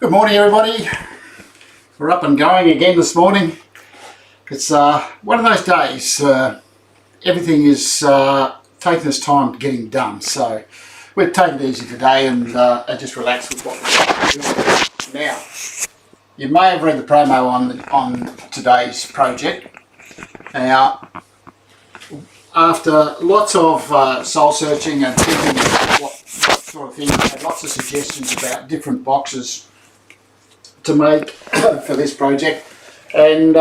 Good morning, everybody. We're up and going again this morning. It's one of those days. Everything is taking its time getting done, so we've taken it easy today and just relaxed with what we're doing. Now, you may have read the promo on today's project. Now, after lots of soul searching and thinking about what sort of things, I had lots of suggestions about different boxes to make for this project, and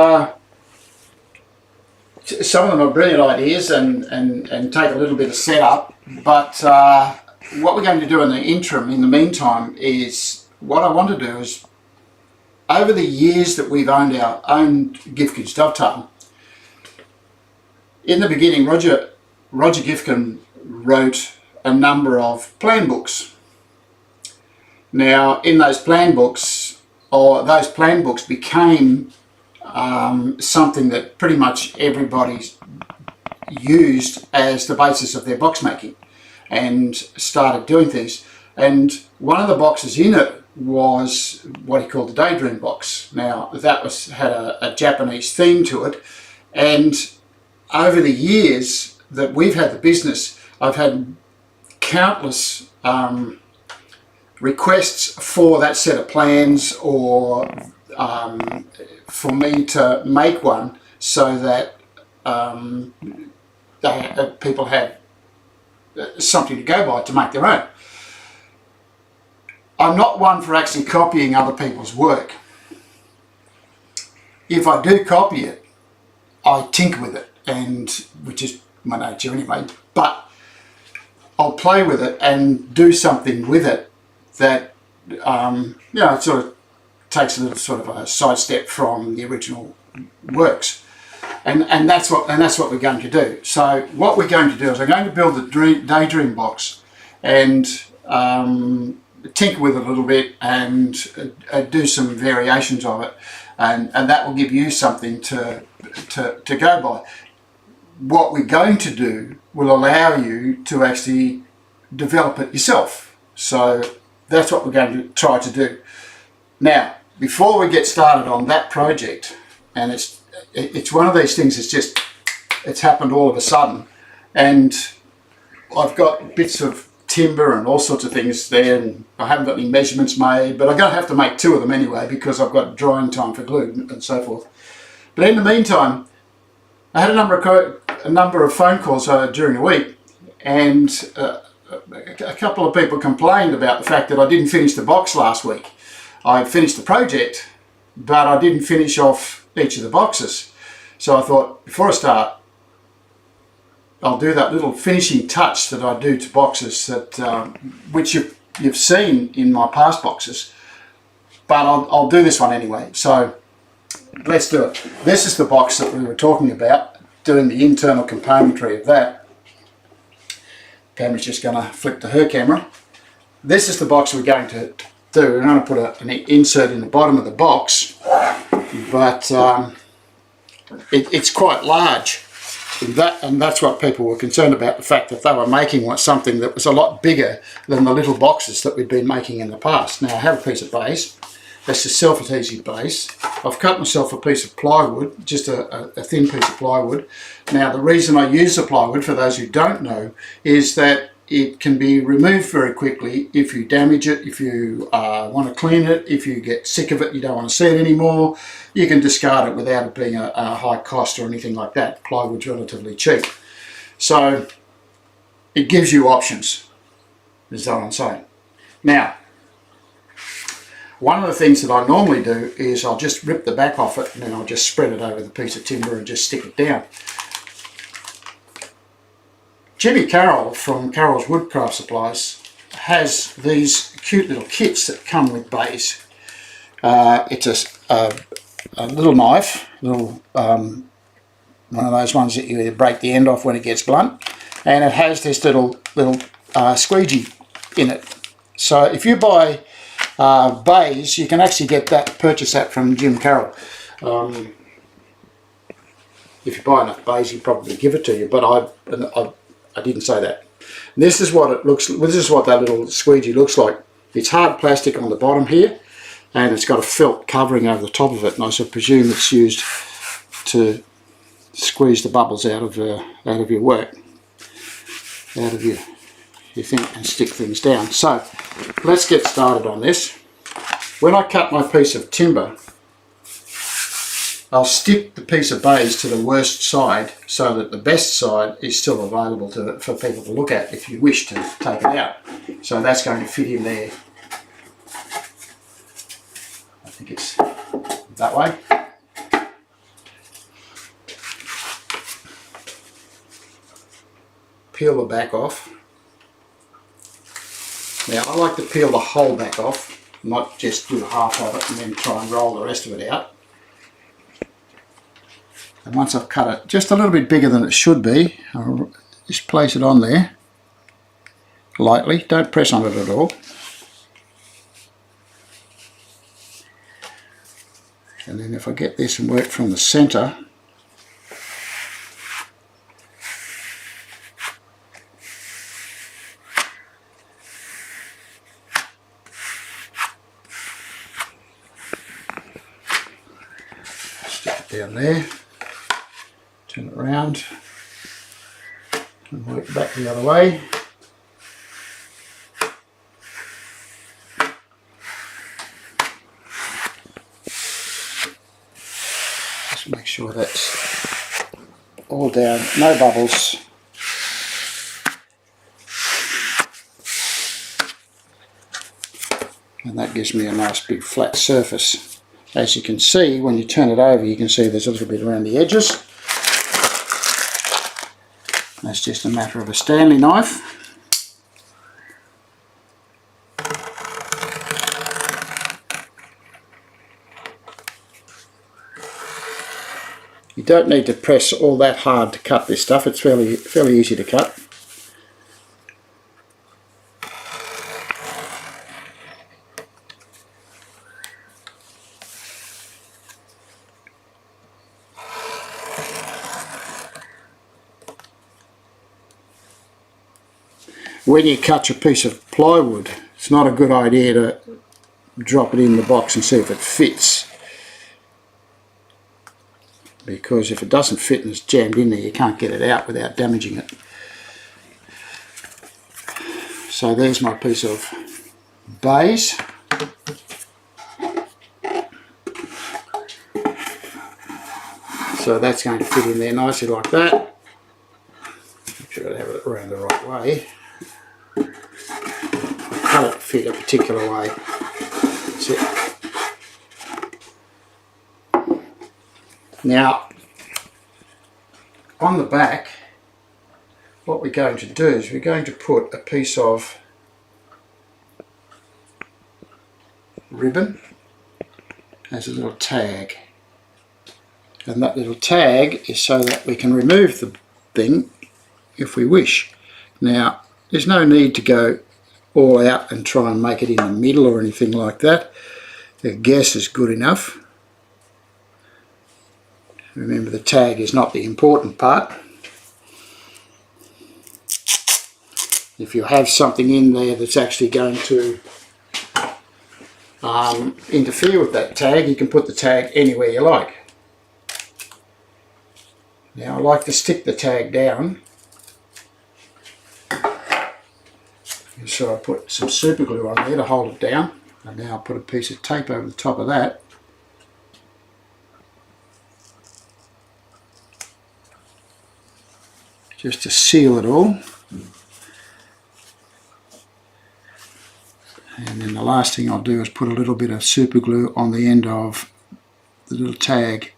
some of them are brilliant ideas and take a little bit of setup, but what we're going to do in the interim, in the meantime, is what I want to do is, over the years that we've owned our own Gifkins Dovetail, in the beginning Roger Gifkins wrote a number of plan books. Now in those plan books, those plan books became something that pretty much everybody's used as the basis of their box making and started doing things. And one of the boxes in it was what he called the Daydream box. Now that had a Japanese theme to it, and over the years that we've had the business, I've had countless requests for that set of plans, or for me to make one so that people have something to go by to make their own. I'm not one for actually copying other people's work. If I do copy it, I tinker with it, and which is my nature anyway, but I'll play with it and do something with it that you know, it sort of takes a little sort of a sidestep from the original works, and that's what we're going to do. So what we're going to do is I'm going to build the Daydream box and tinker with it a little bit and do some variations of it, and that will give you something to go by. What we're going to do will allow you to actually develop it yourself. So that's what we're going to try to do. Now, before we get started on that project, and it's one of these things, it's happened all of a sudden, and I've got bits of timber and all sorts of things there, and I haven't got any measurements made, but I'm going to have to make two of them anyway because I've got drying time for glue and so forth. But in the meantime, I had a number of phone calls during the week, and a couple of people complained about the fact that I didn't finish the box last week. I finished the project, but I didn't finish off each of the boxes. So I thought, before I start, I'll do that little finishing touch that I do to boxes, that which you've seen in my past boxes, but I'll do this one anyway. So let's do it. This is the box that we were talking about, doing the internal componentry of that. Pam's just going to flip to her camera. This is the box we're going to do. We're going to put an insert in the bottom of the box, but it's quite large, and that's what people were concerned about, the fact that they were making something that was a lot bigger than the little boxes that we'd been making in the past. Now I have a piece of base. That's a self-adhesive base. I've cut myself a piece of plywood, just a thin piece of plywood. Now the reason I use the plywood, for those who don't know, is that it can be removed very quickly if you damage it, if you want to clean it, if you get sick of it, you don't want to see it anymore, you can discard it without it being a high cost or anything like that. Plywood's relatively cheap. So it gives you options, is what I'm saying. Now, one of the things that I normally do is I'll just rip the back off it, and then I'll just spread it over the piece of timber and just stick it down. Jimmy Carroll from Carroll's Woodcraft Supplies has these cute little kits that come with bays. It's a little knife, one of those ones that you break the end off when it gets blunt, and it has this little squeegee in it. So if you buy bays, you can actually purchase that from Jim Carroll. If you buy enough bays, he'll probably give it to you, but I didn't say that. This is what it looks. This is what that little squeegee looks like. It's hard plastic on the bottom here, and it's got a felt covering over the top of it, and I should presume it's used to squeeze the bubbles out of your work, out of your thing, and stick things down. So let's get started on this. When I cut my piece of timber, I'll stick the piece of baize to the worst side so that the best side is still available for people to look at if you wish to take it out. So that's going to fit in there. I think it's that way. Peel the back off. Now I like to peel the whole back off, not just do half of it and then try and roll the rest of it out. And once I've cut it just a little bit bigger than it should be, I'll just place it on there lightly. Don't press on it at all. And then if I get this and work from the centre, stick it down there, turn it around and work back the other way. Make sure that's all down, no bubbles. And that gives me a nice big flat surface. As you can see, when you turn it over, you can see there's a little bit around the edges. That's just a matter of a Stanley knife. You don't need to press all that hard to cut this stuff. It's fairly easy to cut. When you cut your piece of plywood, it's not a good idea to drop it in the box and see if it fits. Because if it doesn't fit and it's jammed in there, you can't get it out without damaging it. So there's my piece of baize. So that's going to fit in there nicely like that. Make sure I have it around the right way. I cut it to fit a particular way. That's it. Now, on the back, what we're going to do is we're going to put a piece of ribbon as a little tag. And that little tag is so that we can remove the thing if we wish. Now, there's no need to go all out and try and make it in the middle or anything like that. A guess is good enough. Remember, the tag is not the important part. If you have something in there that's actually going to interfere with that tag, you can put the tag anywhere you like. Now I like to stick the tag down. And so I put some super glue on there to hold it down. And now I'll put a piece of tape over the top of that. Just to seal it all. And then the last thing I'll do is put a little bit of super glue on the end of the little tag.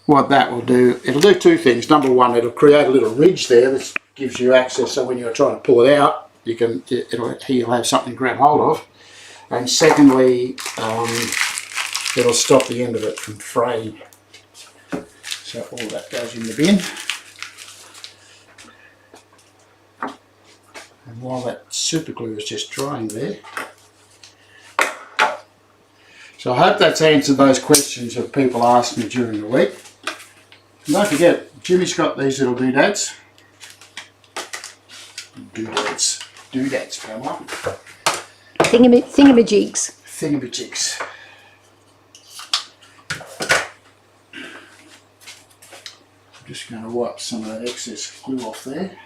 What that will do, it'll do two things. Number one, it'll create a little ridge there that gives you access, so when you're trying to pull it out, you'll have something to grab hold of. And secondly, it'll stop the end of it from fraying. So all that goes in the bin. And while that super glue is just drying there. So I hope that's answered those questions that people asked me during the week. And don't forget, Jimmy's got these little doodads. Doodads, Pamela. Thingamajigs. Thingamajigs. just going to wipe some of that excess glue off there.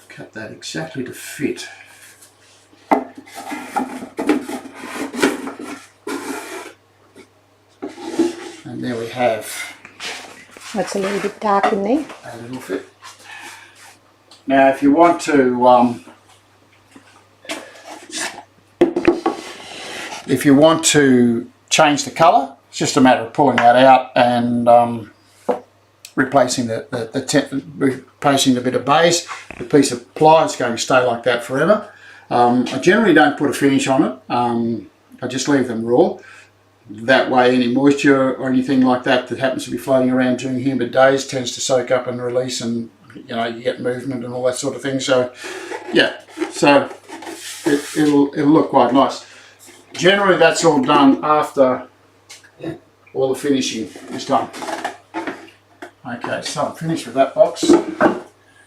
Cut that exactly to fit. And there we have. It's a little bit dark in there. A little bit. Now, if you want to, change the colour, it's just a matter of pulling that out and replacing replacing the bit of base. The piece of ply is going to stay like that forever. I generally don't put a finish on it. I just leave them raw. That way any moisture or anything like that that happens to be floating around during humid days tends to soak up and release, and you know, you get movement and all that sort of thing. So yeah, so it'll look quite nice. Generally that's all done after all the finishing is done. Okay, so I'm finished with that box.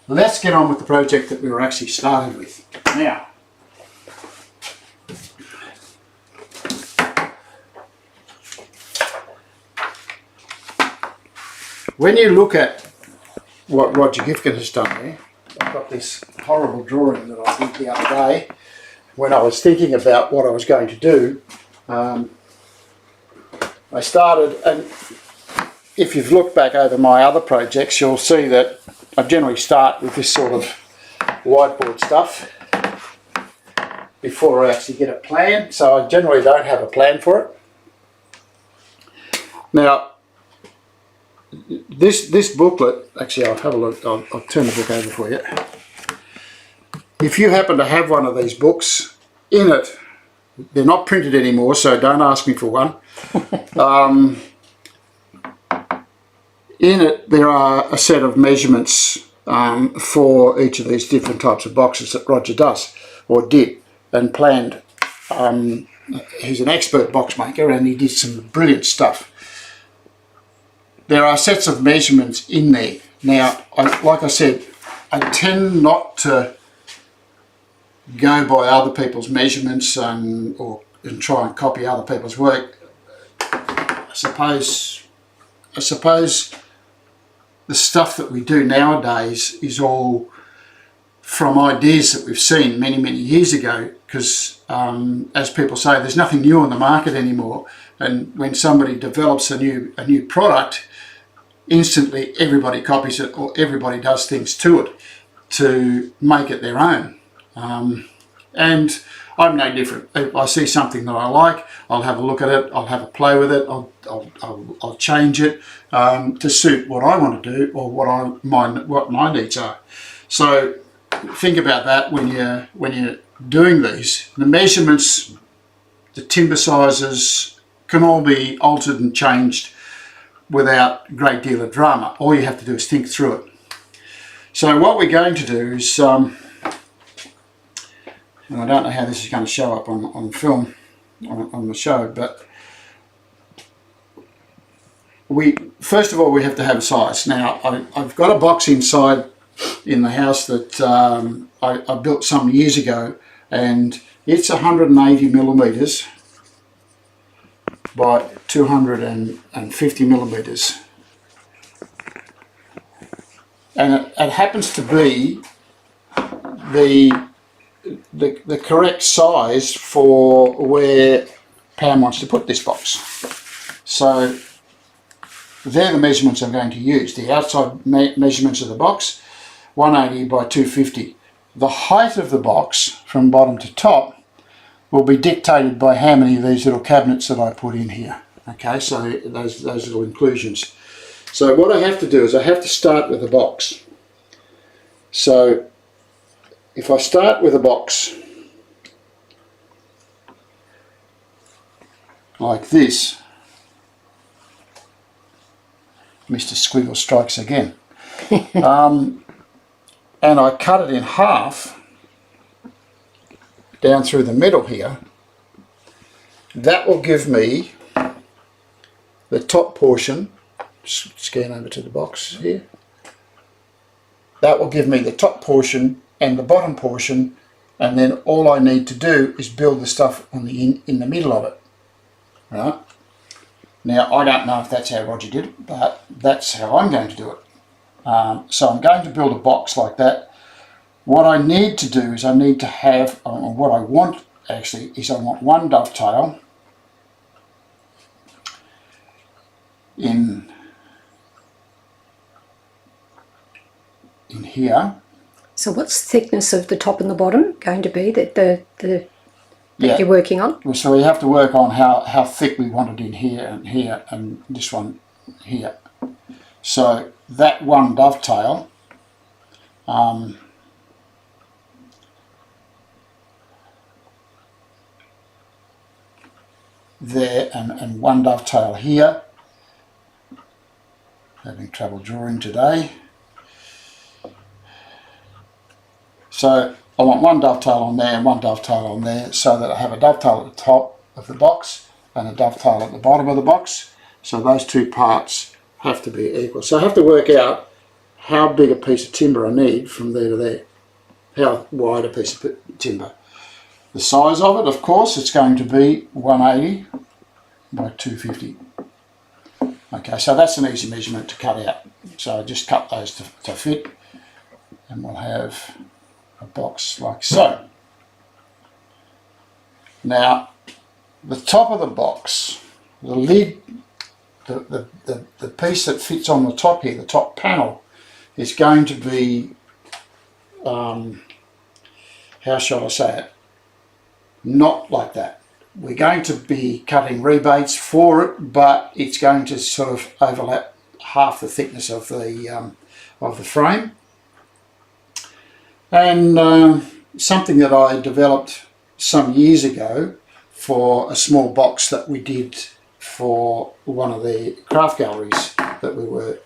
Let's get on with the project that we were actually started with. Now, when you look at what Roger Gifkins has done there, I've got this horrible drawing that I did the other day when I was thinking about what I was going to do. I started, and if you've looked back over my other projects, you'll see that I generally start with this sort of whiteboard stuff before I actually get a plan. So I generally don't have a plan for it. Now, this booklet, actually I'll have a look, I'll turn the book over for you. If you happen to have one of these books, in it, they're not printed anymore, so don't ask me for one. In it there are a set of measurements for each of these different types of boxes that Roger does, or did, and planned. He's an expert box maker and he did some brilliant stuff. There are sets of measurements in there. Now, like I said, I tend not to go by other people's measurements and try and copy other people's work. I suppose the stuff that we do nowadays is all from ideas that we've seen many years ago, because as people say, there's nothing new on the market anymore, and when somebody develops a new product, instantly everybody copies it, or everybody does things to it to make it their own. And I'm no different. If I see something that I like, I'll have a look at it, I'll have a play with it, I'll change it to suit what I want to do, or what my needs are. So think about that when you're doing these. The measurements, the timber sizes can all be altered and changed without a great deal of drama. All you have to do is think through it. So what we're going to do is, and I don't know how this is going to show up on film, on the show, but first of all we have to have a size. Now I've got a box inside in the house that I built some years ago, and it's 180 millimeters by 250 millimeters, and it happens to be the correct size for where Pam wants to put this box. So they're the measurements I'm going to use. The outside measurements of the box, 180 by 250. The height of the box from bottom to top will be dictated by how many of these little cabinets that I put in here. Okay, so those little inclusions. So what I have to do is I have to start with a box. So if I start with a box like this, Mr. Squiggle strikes again, and I cut it in half down through the middle here, that will give me the top portion scan over to the box here. That will give me the top portion and the bottom portion, and then all I need to do is build the stuff on the in the middle of it. Right? Now I don't know if that's how Roger did it, but that's how I'm going to do it. So I'm going to build a box like that. What I need to do is I need to have, or what I want actually, is I want one dovetail in here. So what's the thickness of the top and the bottom going to be that you're working on? So we have to work on how thick we want it in here and this one here. So that one dovetail there and one dovetail here. Having trouble drawing today. So I want one dovetail on there and one dovetail on there, so that I have a dovetail at the top of the box and a dovetail at the bottom of the box. So those two parts have to be equal. So I have to work out how big a piece of timber I need from there to there. How wide a piece of timber. The size of it, of course, it's going to be 180 by 250. Okay, so that's an easy measurement to cut out. So I just cut those to fit, and we'll have a box like so. Now, the top of the box, the lid, the piece that fits on the top here, the top panel, is going to be, how shall I say it, not like that. We're going to be cutting rebates for it, but it's going to sort of overlap half the thickness of the frame. And something that I developed some years ago for a small box that we did for one of the craft galleries that we were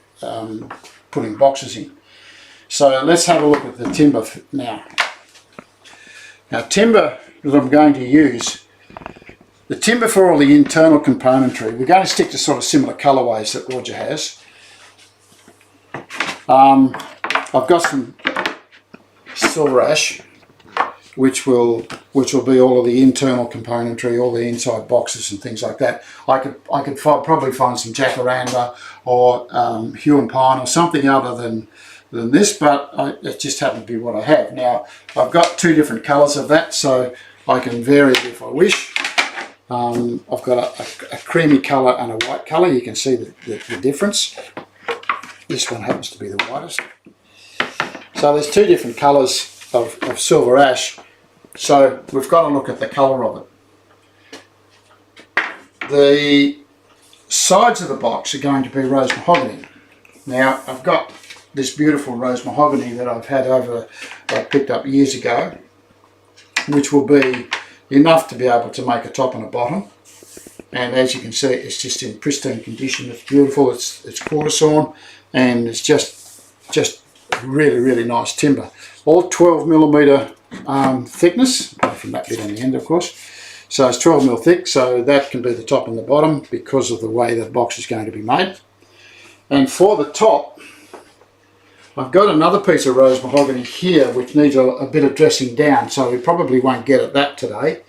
putting boxes in. So let's have a look at the timber now. Now, timber that I'm going to use, the timber for all the internal componentry, we're going to stick to sort of similar colourways that Roger has. I've got some silver ash, which will be all of the internal componentry, all the inside boxes and things like that. I could probably find some jacaranda or hue and pine or something other than this, but it just happened to be what I have. Now I've got two different colours of that, so I can vary it if I wish. I've got a creamy colour and a white colour. You can see the difference. This one happens to be the whitest. So there's two different colours of silver ash. So we've got to look at the colour of it. The sides of the box are going to be rose mahogany. Now I've got this beautiful rose mahogany that I've had I picked up years ago, which will be enough to be able to make a top and a bottom. And as you can see, it's just in pristine condition. It's beautiful. It's quarter sawn, and it's just really, really nice timber. All 12mm thickness, apart from that bit on the end, of course. So it's 12mm thick, so that can be the top and the bottom because of the way the box is going to be made. And for the top, I've got another piece of rose mahogany here which needs a bit of dressing down, so we probably won't get at that today.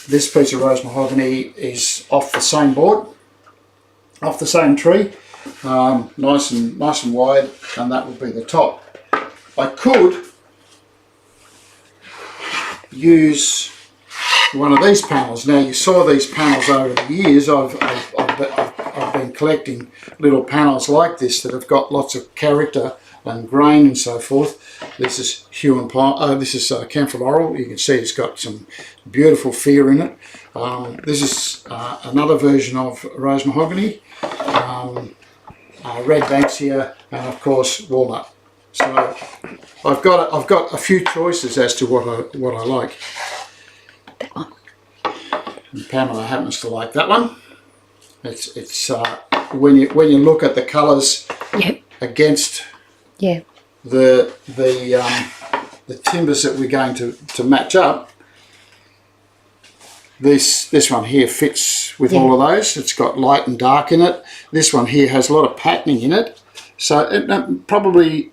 This piece of rose mahogany is off the same board, off the same tree, nice and wide, and that will be the top. I could use one of these panels. Now you saw these panels over the years. I've been collecting little panels like this that have got lots of character and grain and so forth. This is hue and pine. This is camphor laurel. You can see it's got some beautiful fear in it. This is another version of rose mahogany, red banksia, and of course walnut. So I've got a few choices as to what I like. That one. And Pamela happens to like that one. It's when you look at the colours against the timbers that we're going to match up, This one here fits with all of those. It's got light and dark in it. This one here has a lot of patterning in it. So it probably,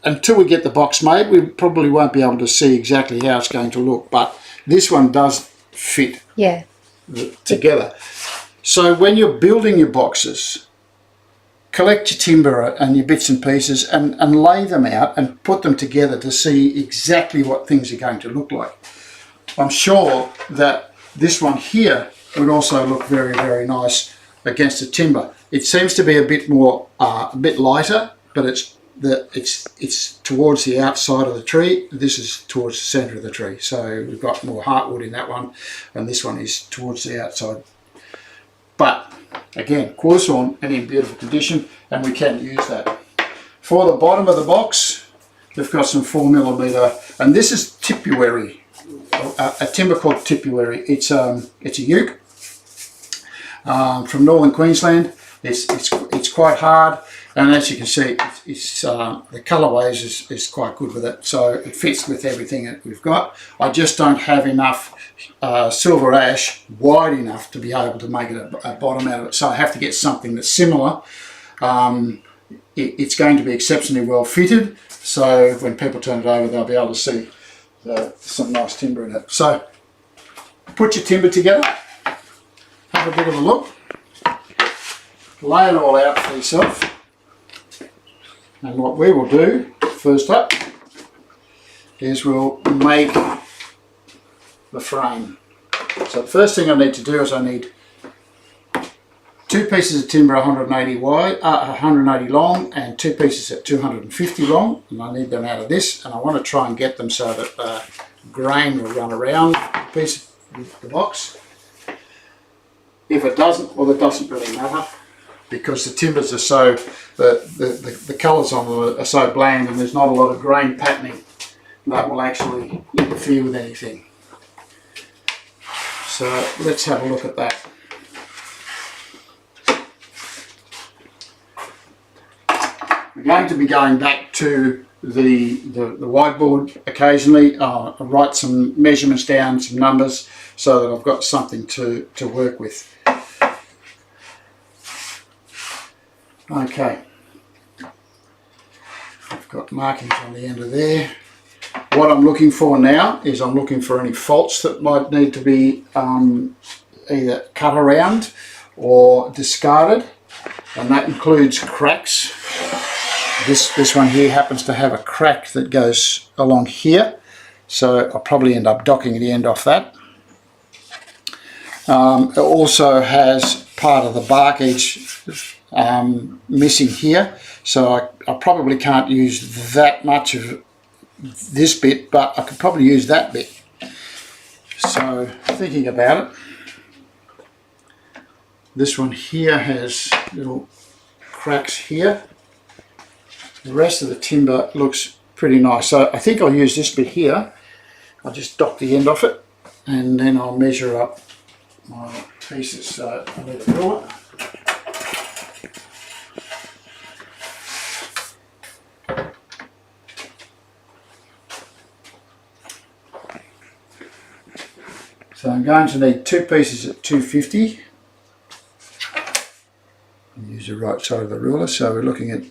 until we get the box made, we probably won't be able to see exactly how it's going to look. But this one does fit together. So when you're building your boxes, collect your timber and your bits and pieces and lay them out and put them together to see exactly what things are going to look like. I'm sure that this one here would also look very, very nice against the timber. It seems to be a bit more, a bit lighter, but it's towards the outside of the tree. This is towards the centre of the tree. So we've got more heartwood in that one, and this one is towards the outside. But again, quarter sawn and in beautiful condition, and we can use that. For the bottom of the box, we've got some 4mm, and this is tipuary. A timber called tipuary. It's a uke from northern Queensland. It's quite hard, and as you can see, the colourways is quite good with it. So it fits with everything that we've got. I just don't have enough silver ash wide enough to be able to make it a bottom out of it. So I have to get something that's similar. It's going to be exceptionally well fitted. So when people turn it over, they'll be able to see some nice timber in it. So put your timber together, have a bit of a look, lay it all out for yourself, and what we will do first up is we'll make the frame. So the first thing I need to do is I need 2 pieces of timber 180 wide, 180 long, and 2 pieces at 250 long, and I need them out of this, and I want to try and get them so that the grain will run around the piece of the box. If it doesn't, well, it doesn't really matter, because the timbers are so, the colours on them are so bland, and there's not a lot of grain patterning that will actually interfere with anything. So let's have a look at that. We're going to be going back to the whiteboard occasionally. I'll write some measurements down, some numbers, so that I've got something to work with. Okay, I've got markings on the end of there. What I'm looking for now is I'm looking for any faults that might need to be either cut around or discarded, and that includes cracks. This one here happens to have a crack that goes along here, so I'll probably end up docking the end off that. It also has part of the bark edge missing here, so I probably can't use that much of this bit, but I could probably use that bit. So thinking about it, this one here has little cracks here. The rest of the timber looks pretty nice, so I think I'll use this bit here. I'll just dock the end off it, and then I'll measure up my pieces. So I need a ruler. So I'm going to need 2 pieces at 250. Use the right side of the ruler, so we're looking at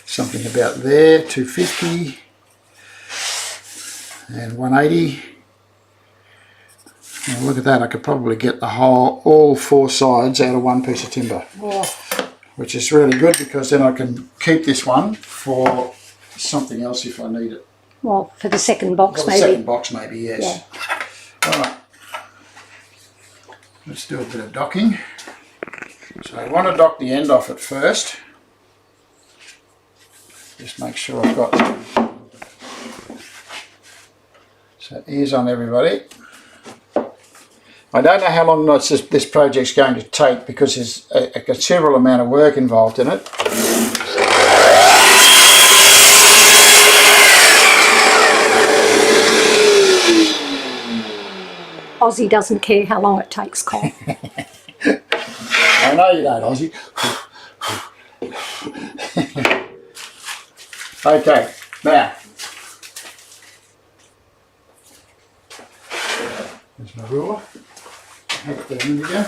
something about there, 250 and 180. And look at that, I could probably get the whole, all 4 sides out of 1 piece of timber, which is really good, because then I can keep this one for something else if I need it. Well, for the second box, maybe. Second box, maybe, yes. Yeah. All right. Let's do a bit of docking. So I want to dock the end off it first. Just make sure I've got, so ears on everybody. I don't know how long this project's going to take, because there's a considerable amount of work involved in it. Aussie doesn't care how long it takes, Cole. I know you don't, Aussie. Okay, now, there's my ruler. have it there, here we go.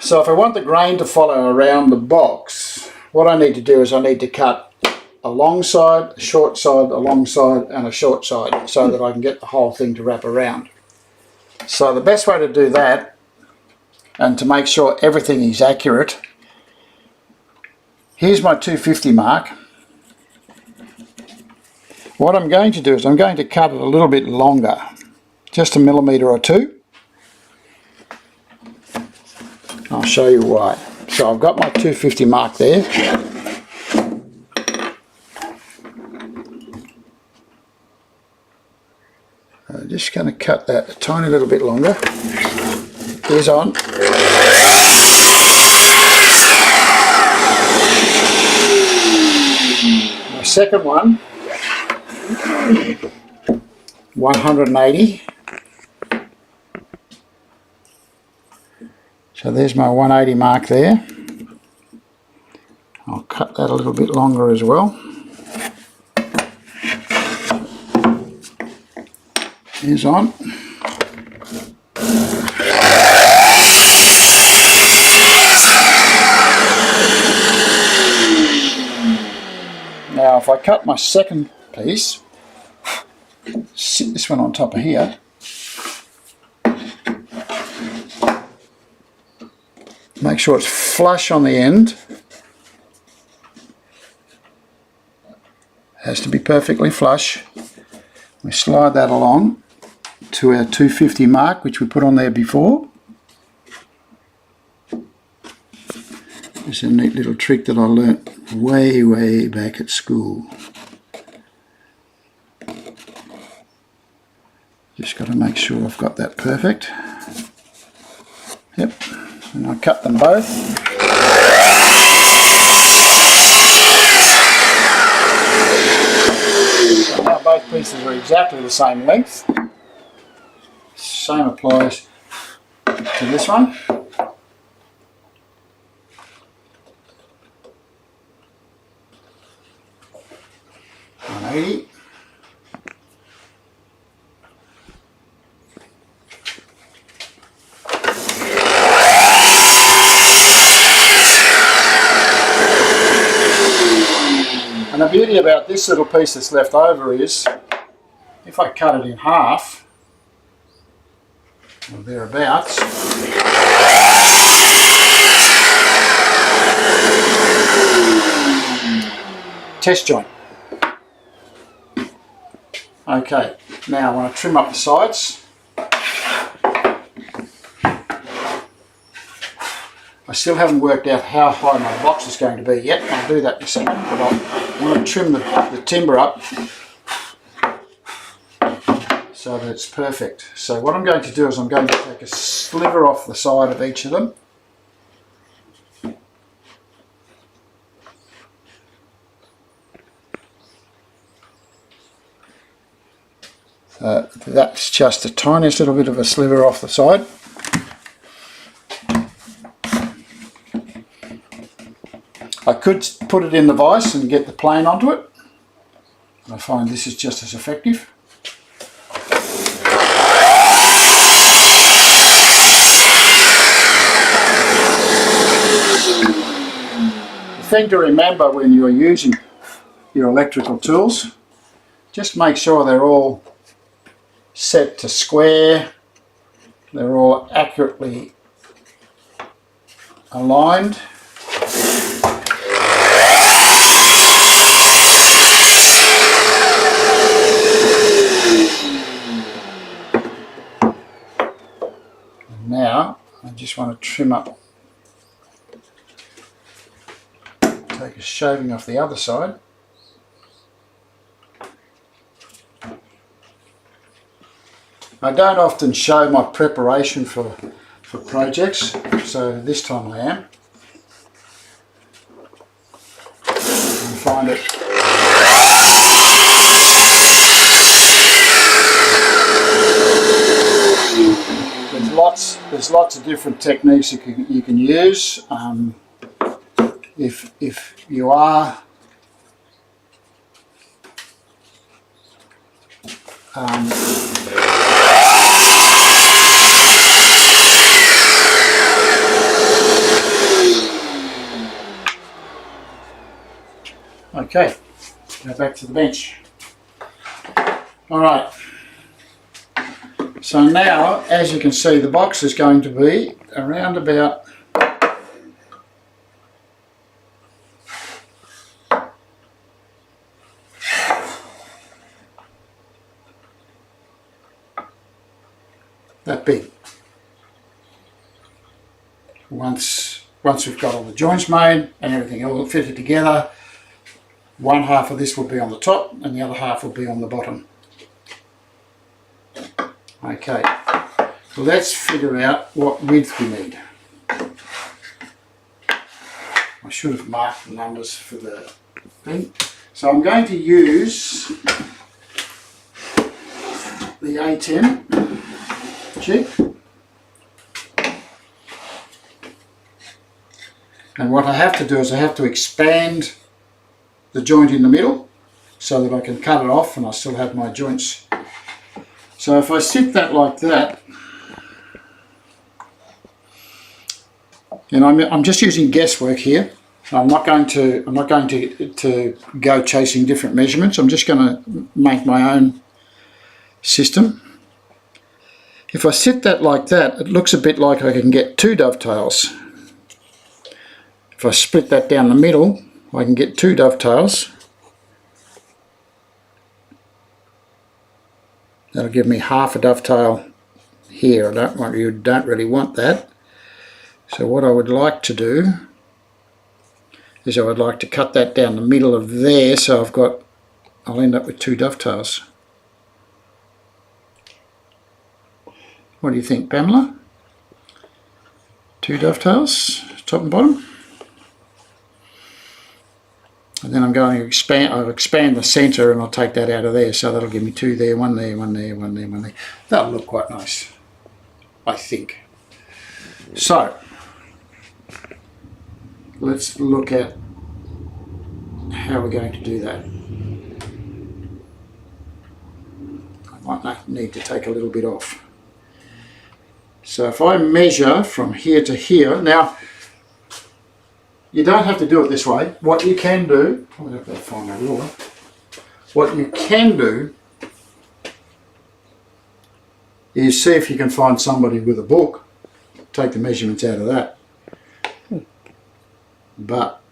So if I want the grain to follow around the box, what I need to do is I need to cut a long side, a short side, a long side and a short side so that I can get the whole thing to wrap around. So the best way to do that, and to make sure everything is accurate, here's my 250 mark. What I'm going to do is I'm going to cut it a little bit longer, just a millimetre or two. I'll show you why. So I've got my 250 mark there. I'm just going to cut that a tiny little bit longer. Here's on. My second one, 180. So there's my 180 mark there. I'll cut that a little bit longer as well. Here's on. Now if I cut my second piece, sit this one on top of here, make sure it's flush on the end. Has to be perfectly flush. We slide that along to our 250 mark, which we put on there before. It's a neat little trick that I learnt way back at school. Just got to make sure I've got that perfect. Yep, and I cut them both. So now both pieces are exactly the same length. Same applies to this one. 180. And the beauty about this little piece that's left over is, if I cut it in half, or thereabouts, test joint. Okay, now I want to trim up the sides. I still haven't worked out how high my box is going to be yet. I'll do that in a second, but I want to trim the timber up so that it's perfect. So what I'm going to do is I'm going to take a sliver off the side of each of them. That's just the tiniest little bit of a sliver off the side. I could put it in the vise and get the plane onto it. I find this is just as effective. The thing to remember when you're using your electrical tools, just make sure they're all set to square, they're all accurately aligned. And now I just want to trim up, take a shaving off the other side. I don't often show my preparation for projects, so this time I am. I find it there's lots of different techniques you can use. If you are Okay, go back to the bench. Alright, so now, as you can see, the box is going to be around about that big. Once we've got all the joints made and everything all fitted together, one half of this will be on the top and the other half will be on the bottom. Okay, so let's figure out what width we need. I should have marked the numbers for the thing. So I'm going to use the A10 jig. And what I have to do is I have to expand the joint in the middle so that I can cut it off and I still have my joints. So if I sit that like that, and I'm just using guesswork here. I'm not going to go chasing different measurements. I'm just going to make my own system. If I sit that like that, it looks a bit like I can get 2 dovetails. If I split that down the middle, I can get 2 dovetails. That'll give me half a dovetail here. You don't really want that. So what I would like to do is I would like to cut that down the middle of there, so I'll end up with 2 dovetails. What do you think, Pamela? 2 dovetails, top and bottom. And then I'm going to I'll expand the centre and I'll take that out of there, so that'll give me 2 there, 1 there, 1 there, 1 there, 1 there. That'll look quite nice, I think. So, let's look at how we're going to do that. I might need to take a little bit off. So if I measure from here to here, now you don't have to do it this way. What you can do, I'll have to find a ruler. What you can do is see if you can find somebody with a book, take the measurements out of that. But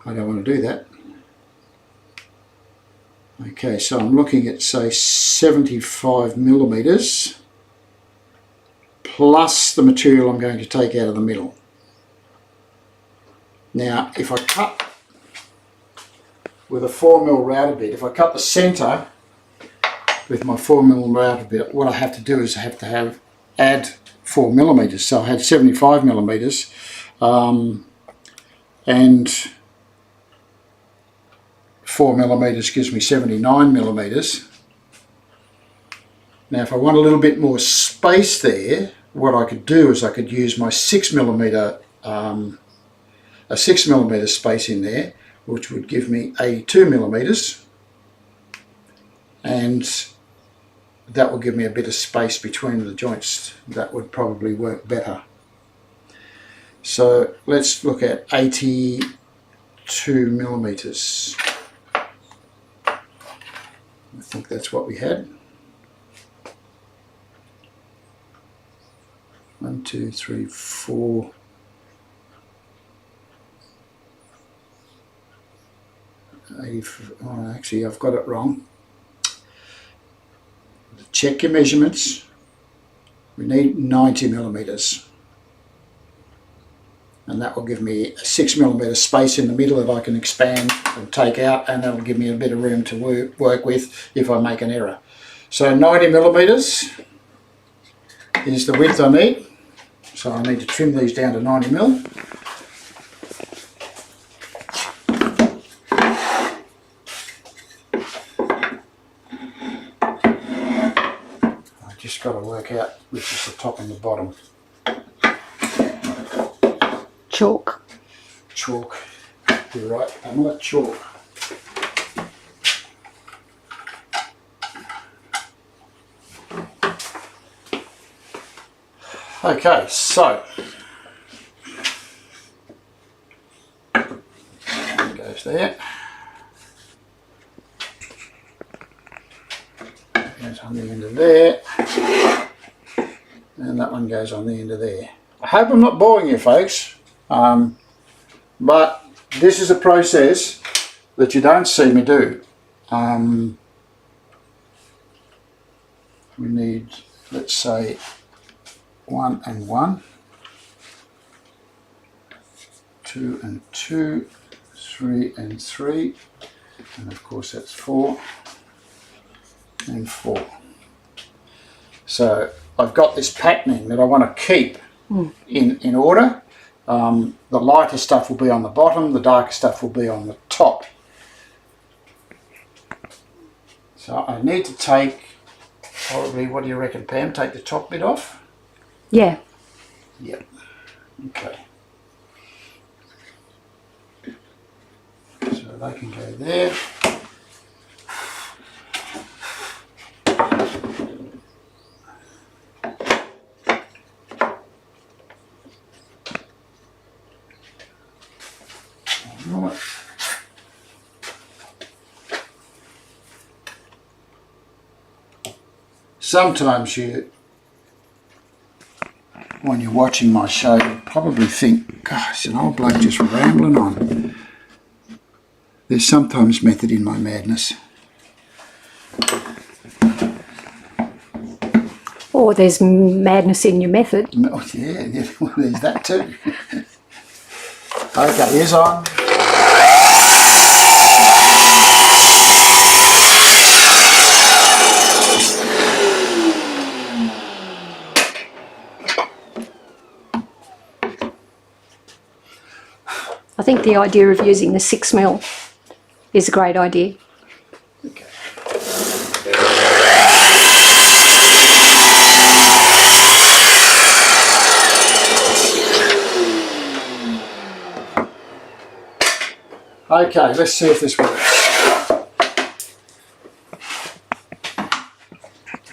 I don't want to do that. Okay, so I'm looking at, say, 75 millimeters plus the material I'm going to take out of the middle. Now, if I cut with a 4mm router bit, if I cut the centre with my 4mm router bit, what I have to do is I have to add 4 millimeters. So I had 75 millimeters, and 4 millimeters gives me 79 millimeters. Now, if I want a little bit more space there, what I could do is I could use my 6 millimeter, a 6 millimeter space in there, which would give me 82 millimeters, and that will give me a bit of space between the joints. That would probably work better. So let's look at 82 millimeters. I think that's what we had. 1, 2, 3, 4. Oh, actually, I've got it wrong. Check your measurements. We need 90 millimeters. And that will give me a 6 millimeter space in the middle that I can expand and take out, and that will give me a bit of room to work with if I make an error. So 90 millimeters is the width I need. So I need to trim these down to 90 mil. I just got to work out which is the top and the bottom. Chalk. Chalk. You're right, Pamela, chalk. Okay, so that goes there. Goes on the end of there. And that one goes on the end of there. I hope I'm not boring you folks, but this is a process that you don't see me do. We need, let's say, 1 and 1, 2 and 2, 3 and 3, and of course that's 4 and 4. So I've got this patterning that I want to keep in order. The lighter stuff will be on the bottom, the darker stuff will be on the top. So I need to take, probably, what do you reckon, Pam? Take the top bit off? Yeah. Yep. Okay. So they can go there. Right. Sometimes when you're watching my show, you probably think, gosh, an old bloke just rambling on. There's sometimes method in my madness. Or there's madness in your method. Oh, yeah, well, there's that too. Okay, here's on. I think the idea of using the 6mm is a great idea. Okay. Okay, let's see if this works.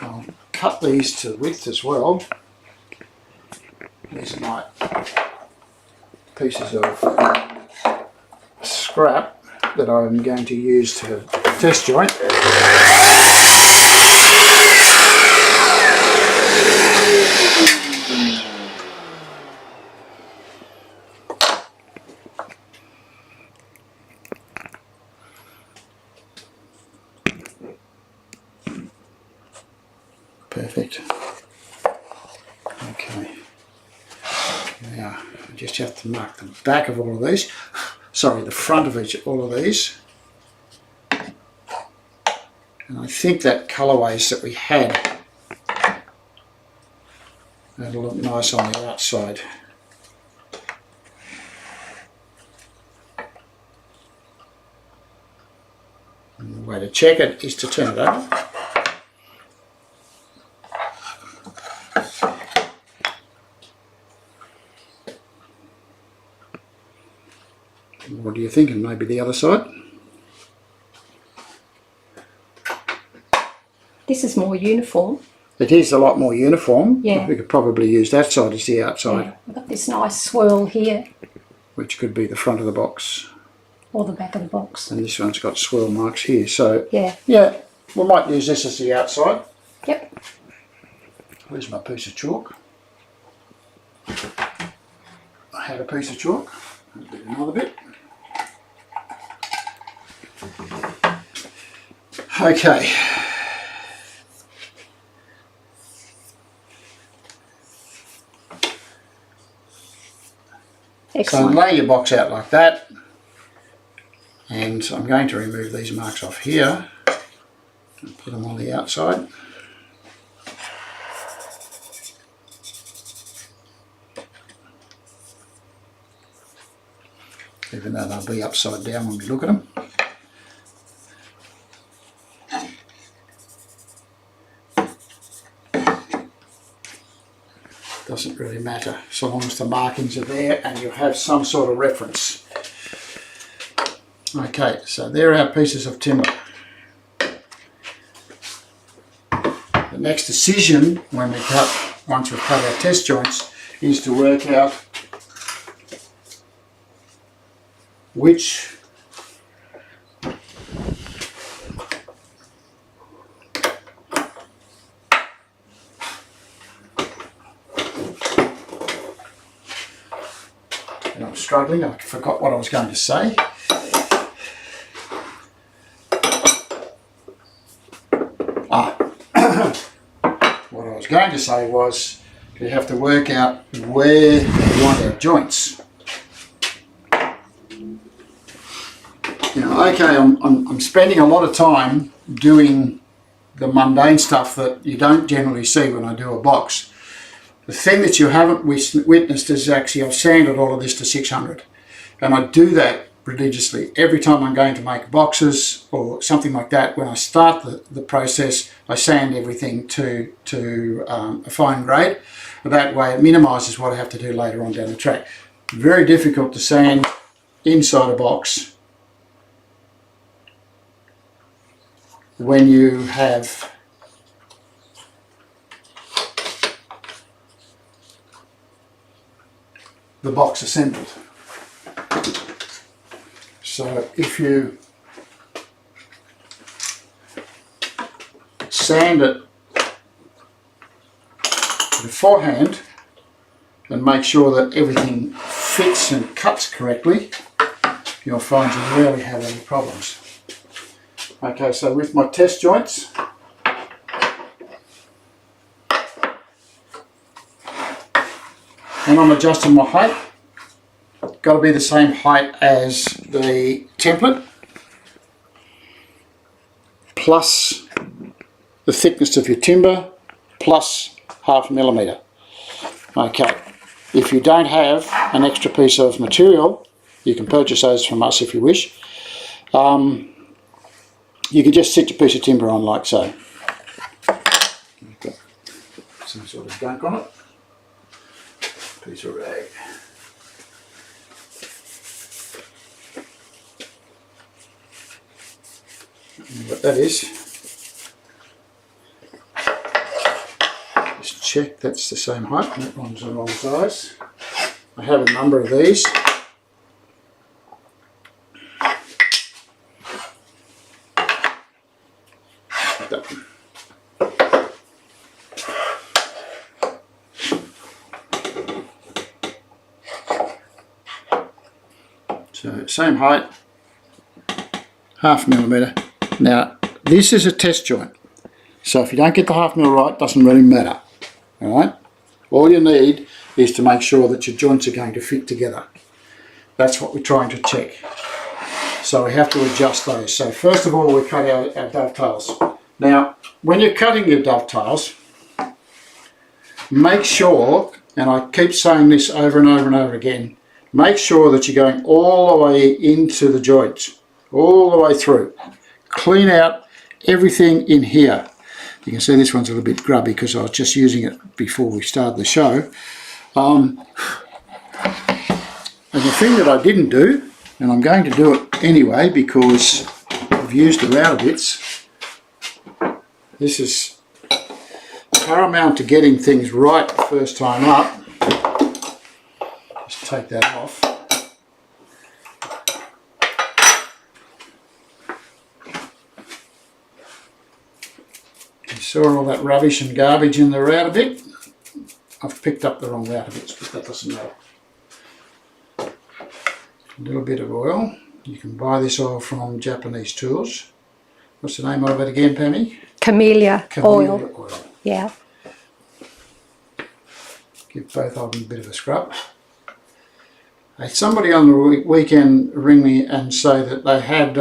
I'll cut these to width as well. These are my pieces of scrap that I'm going to use to test joint. Perfect. Okay. Now I just have to mark the back of all of these. Sorry, the front of all of these. And I think that colourways that we had, that'll look nice on the outside. And the way to check it is to turn it over. What are you thinking? Maybe the other side? This is more uniform. It is a lot more uniform. Yeah. We could probably use that side as the outside. Yeah. We've got this nice swirl here. Which could be the front of the box. Or the back of the box. And this one's got swirl marks here. So yeah, we might use this as the outside. Yep. Where's my piece of chalk? I had a piece of chalk. I'll do another bit. Okay. Excellent. So lay your box out like that, and I'm going to remove these marks off here and put them on the outside. Even though they'll be upside down when we look at them. Doesn't really matter, so long as the markings are there and you have some sort of reference. Okay, so there are our pieces of timber. The next decision when we cut once we've cut our test joints, is to work out which and I'm struggling, I forgot what I was going to say. What I was going to say was you have to work out where you want our joints. You know, okay, I'm spending a lot of time doing the mundane stuff that you don't generally see when I do a box. The thing that you haven't witnessed is actually I've sanded all of this to 600, and I do that religiously every time I'm going to make boxes or something like that. When I start the process, I sand everything to a fine grade. That way it minimises what I have to do later on down the track. Very difficult to sand inside a box when you have the box assembled. So if you sand it beforehand and make sure that everything fits and cuts correctly, you'll find you rarely have any problems. Okay, so with my test joints, and I'm adjusting my height, got to be the same height as the template plus the thickness of your timber plus 0.5 millimetre. Okay, if you don't have an extra piece of material, you can purchase those from us if you wish. You can just sit your piece of timber on like so. Got some sort of gunk on it. Piece of rag. What that is, just check that's the same height, that one's the wrong size. I have a number of these. That one. So same height, 0.5 millimetre. Now this is a test joint, so if you don't get the 0.5 mil right, it doesn't really matter. Alright? All you need is to make sure that your joints are going to fit together. That's what we're trying to check. So we have to adjust those. So first of all we cut our dovetails. Now when you're cutting your dovetails, make sure, and I keep saying this over and over and over again, make sure that you're going all the way into the joints, all the way through. Clean out everything in here. You can see this one's a little bit grubby because I was just using it before we started the show. And the thing that I didn't do, and I'm going to do it anyway because I've used the router bits, this is paramount to getting things right the first time up. Just take that off. You saw all that rubbish and garbage in the router bit. I've picked up the wrong router bits, but that doesn't matter. A little bit of oil. You can buy this oil from Japanese tools. What's the name of it again, Pammy? Camellia oil. Yeah. Give both of them a bit of a scrub. Somebody on the weekend ring me and say that they had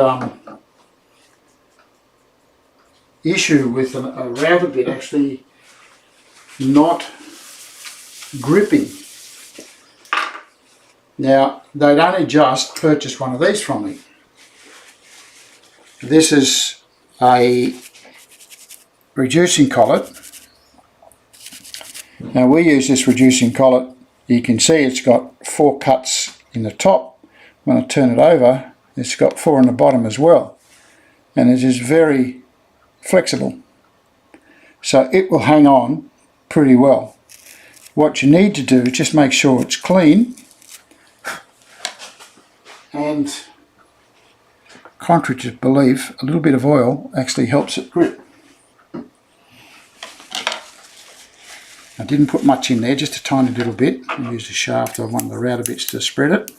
issue with a router bit actually not gripping. Now they'd only just purchased one of these from me. This is a reducing collet. Now we use this reducing collet. You can see it's got 4 cuts in the top. When I turn it over, it's got 4 in the bottom as well, and it is very flexible, so it will hang on pretty well. what you need to do is just make sure it's clean, and contrary to belief, a little bit of oil actually helps it grip. I didn't put much in there, just a tiny little bit. I used a shaft of one of the router bits to spread it.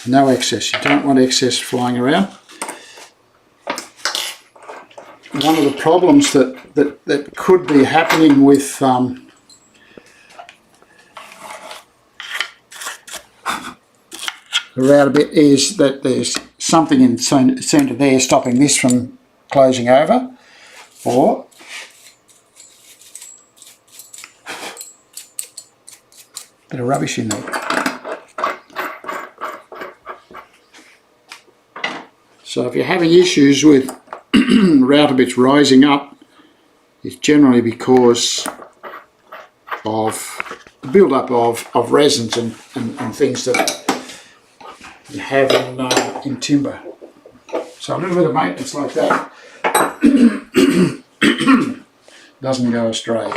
No excess, you don't want excess flying around. One of the problems that could be happening with the router bit is that there's something in the centre there stopping this from closing over, or a bit of rubbish in there. So if you're having issues with router bits rising up, it's generally because of the build-up of resins and things that you have in timber. So a little bit of maintenance like that doesn't go astray.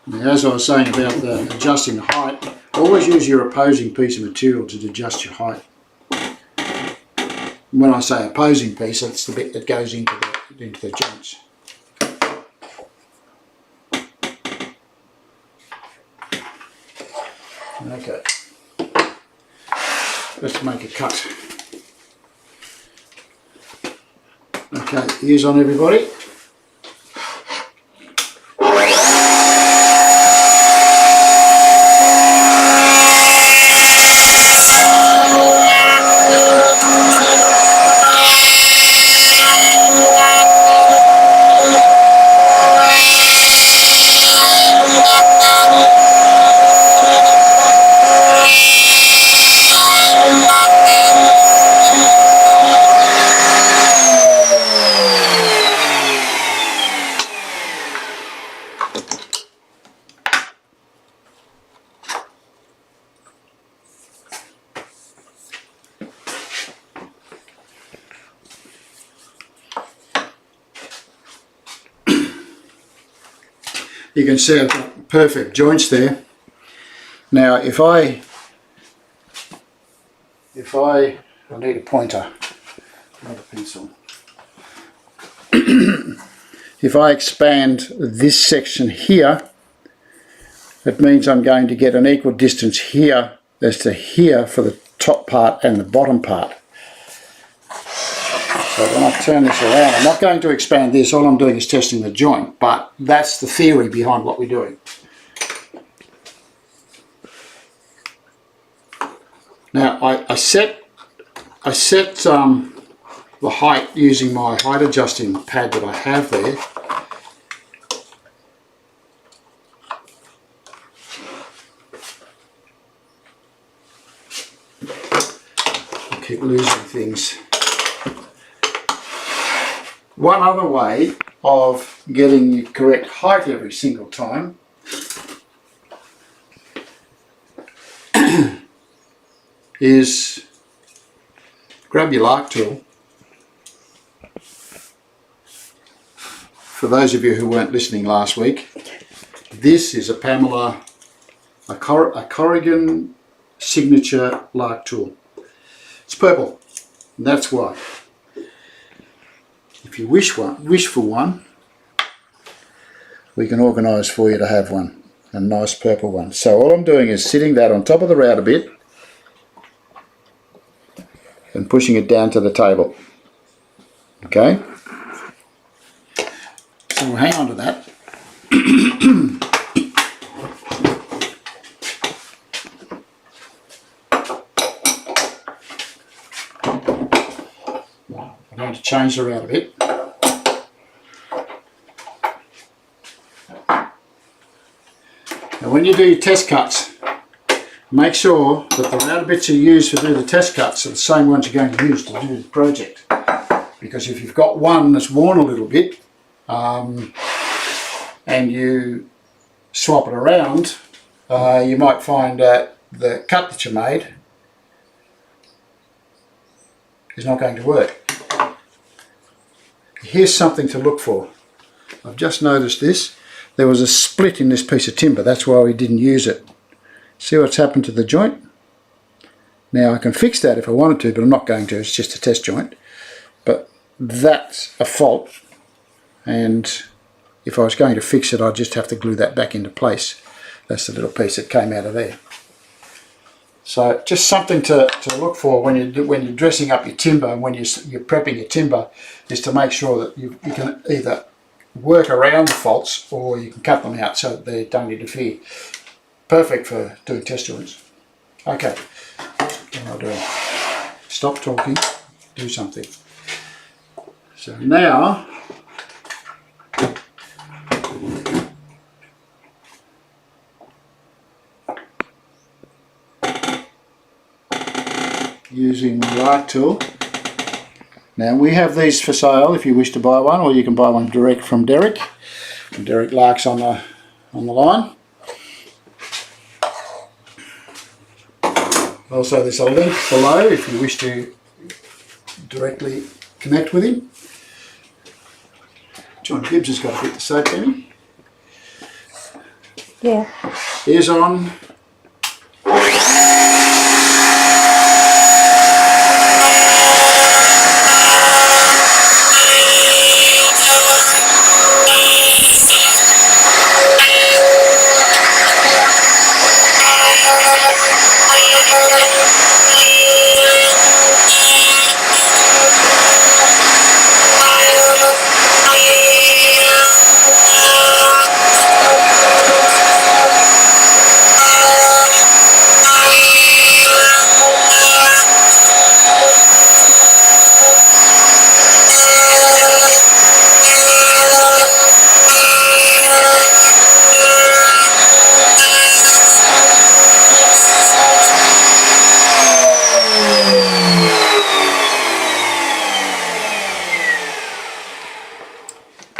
Now, as I was saying about adjusting the height, always use your opposing piece of material to adjust your height. When I say opposing piece, it's the bit that goes into the joints. Okay, let's make a cut. Okay, ears on everybody. You can see I've got perfect joints there. Now if I need a pointer, not a pencil. If I expand this section here, it means I'm going to get an equal distance here as to here for the top part and the bottom part. So when I turn this around, I'm not going to expand this, all I'm doing is testing the joint, but that's the theory behind what we're doing. Now I set the height using my height adjusting pad that I have there. I keep losing things. One other way of getting the correct height every single time is grab your LARK tool. For those of you who weren't listening last week, this is a Corrigan signature LARK tool. It's purple, and that's why. If you wish for one, we can organise for you to have one, a nice purple one. So all I'm doing is sitting that on top of the router bit and pushing it down to the table. Okay? So we'll hang on to that. I'm going to change the router a bit. Now when you do your test cuts, make sure that the router bits you use to do the test cuts are the same ones you're going to use to do the project. Because if you've got one that's worn a little bit and you swap it around, you might find that the cut that you made is not going to work. here's something to look for. I've just noticed this. There was a split in this piece of timber. That's why we didn't use it. See what's happened to the joint? Now I can fix that if I wanted to, but I'm not going to. It's just a test joint. But that's a fault, and if I was going to fix it, I'd just have to glue that back into place. That's the little piece that came out of there. So just something to look for when you're dressing up your timber and when you're prepping your timber, is to make sure that you can either work around the faults or you can cut them out so that they don't interfere. Perfect for doing test joints. Okay, what am I doing? Stop talking, do something. So now, using the LARK tool. Now we have these for sale if you wish to buy one, or you can buy one direct from Derek. And derek.lark's on the line. Also, there's a link below if you wish to directly connect with him. John Gibbs has got a bit to say to me. Yeah. Ears on.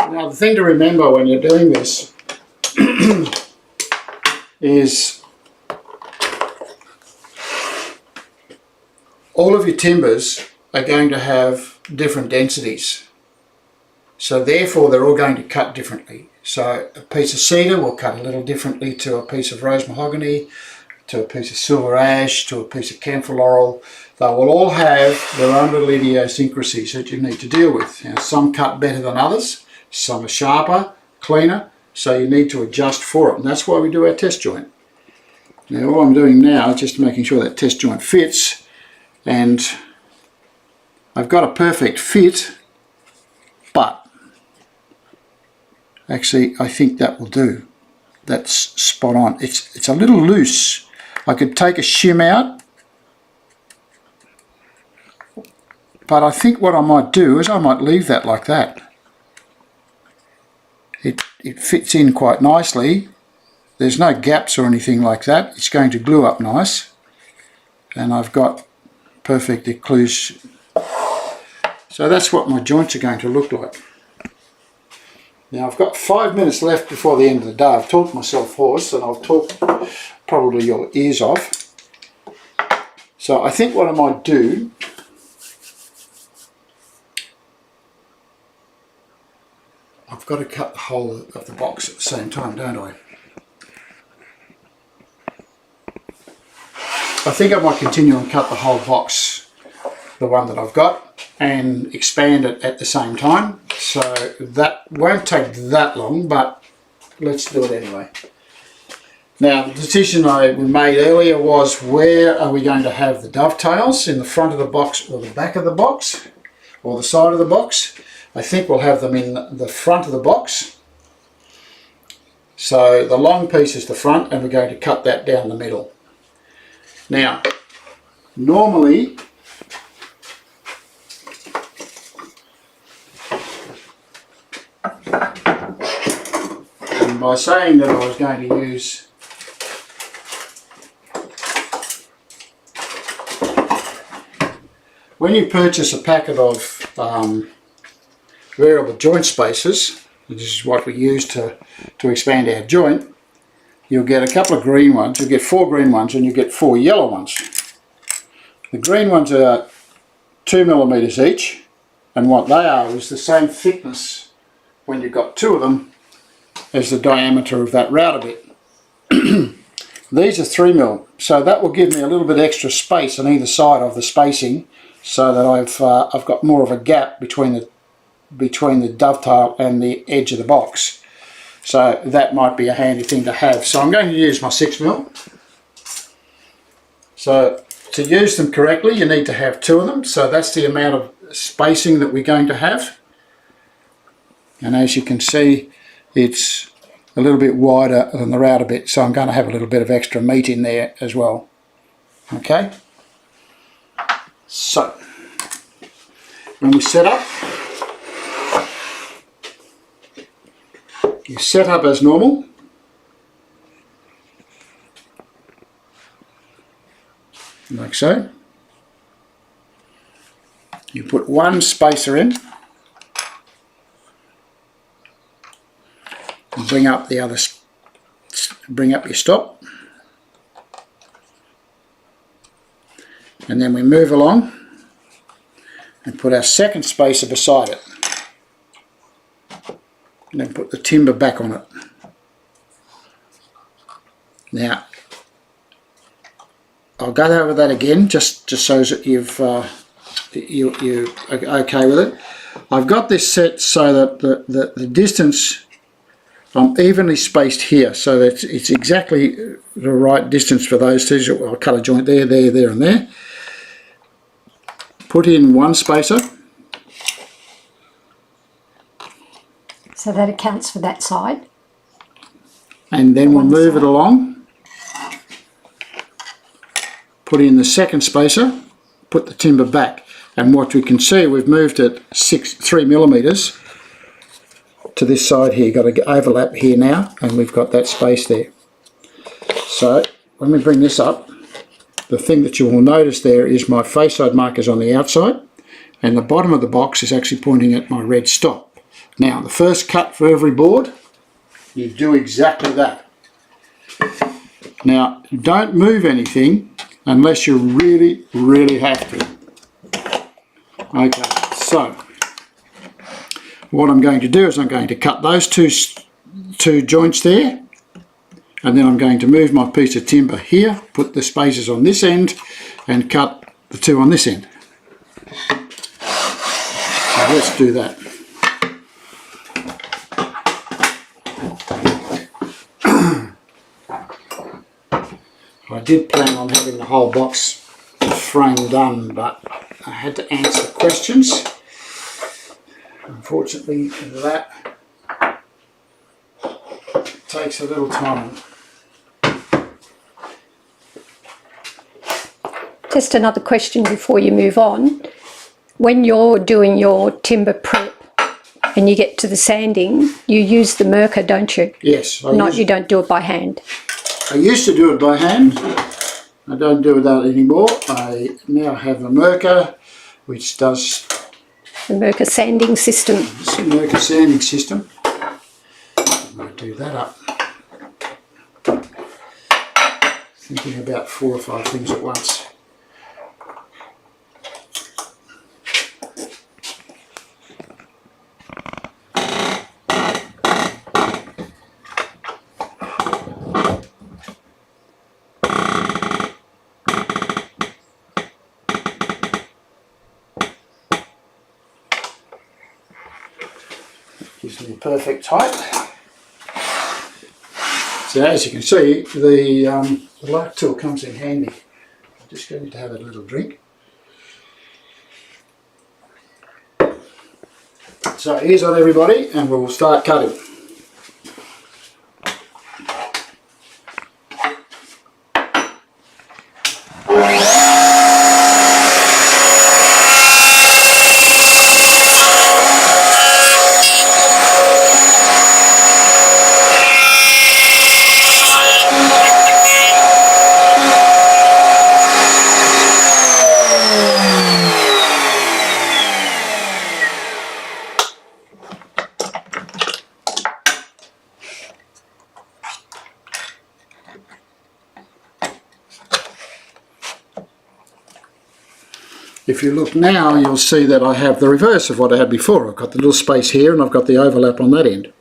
Now the thing to remember when you're doing this is all of your timbers are going to have different densities. So therefore they're all going to cut differently. So a piece of cedar will cut a little differently to a piece of rose mahogany, to a piece of silver ash, to a piece of camphor laurel. They will all have their own little idiosyncrasies that you need to deal with. Now, some cut better than others, some are sharper, cleaner, so you need to adjust for it, and that's why we do our test joint. Now all I'm doing now is just making sure that test joint fits, and I've got a perfect fit, but actually I think that will do. That's spot on. It's a little loose. I could take a shim out, but I think what I might do is I might leave that like that. It fits in quite nicely. There's no gaps or anything like that. It's going to glue up nice, and I've got perfect occlusion. So that's what my joints are going to look like. Now I've got 5 minutes left before the end of the day. I've talked myself hoarse, and I've talked probably your ears off. So I think what I might do, I've got to cut the whole of the box at the same time, don't I? I think I might continue and cut the whole box, the one that I've got, and expand it at the same time. So that won't take that long, but let's do it anyway. Now the decision we made earlier was, where are we going to have the dovetails? In the front of the box or the back of the box or the side of the box? I think we'll have them in the front of the box. So the long piece is the front, and we're going to cut that down the middle. Now, normally, and by saying that I was going to use when you purchase a packet of variable joint spacers, which is what we use to expand our joint, you'll get a couple of green ones. You'll get 4 green ones, and you get 4 yellow ones. The green ones are 2 millimeters each, And what they are is the same thickness when you've got two of them as the diameter of that router bit. These are 3mm, so that will give me a little bit extra space on either side of the spacing, so that I've got more of a gap between the dovetail and the edge of the box. So that might be a handy thing to have. So I'm going to use my 6mm. So to use them correctly, you need to have two of them. So that's the amount of spacing that we're going to have. And as you can see, it's a little bit wider than the router bit, so I'm going to have a little bit of extra meat in there as well. Okay, so when we set up, you set up as normal. Like so. You put one spacer in and bring up the other, bring up your stop, and then we move along and put our second spacer beside it, and then put the timber back on it. Now I'll go over that again just so that you're okay with it. I've got this set so that the distance, I'm evenly spaced here, so that it's exactly the right distance for those two. So I'll cut a joint there, there, there and there. Put in one spacer. So that accounts for that side. And then we'll move it along. Put in the second spacer, put the timber back. And what we can see, we've moved it 3mm. To this side here, got to overlap here now, and we've got that space there. So when we bring this up, the thing that you will notice there is my face side markers on the outside, and the bottom of the box is actually pointing at my red stop. Now the first cut for every board, you do exactly that. Now don't move anything unless you really have to. Okay, so what I'm going to do is I'm going to cut those two joints there, and then I'm going to move my piece of timber here, put the spacers on this end, and cut the two on this end. So let's do that. I did plan on having the whole box frame done, but I had to answer questions. Unfortunately, that takes a little time. Just another question before you move on. When you're doing your timber prep and you get to the sanding, you use the MIRKA, don't you? Yes. You don't do it by hand. I used to do it by hand. I don't do that anymore. I now have a MIRKA, which does The MIRKA sanding system. It's a MIRKA sanding system. I'm going to do that up. Thinking about 4 or 5 things at once. Gives me a perfect height. So as you can see, the LARK tool comes in handy. I'm just going to have a little drink. So ears on everybody, and we'll start cutting. If you look now, you'll see that I have the reverse of what I had before. I've got the little space here and I've got the overlap on that end.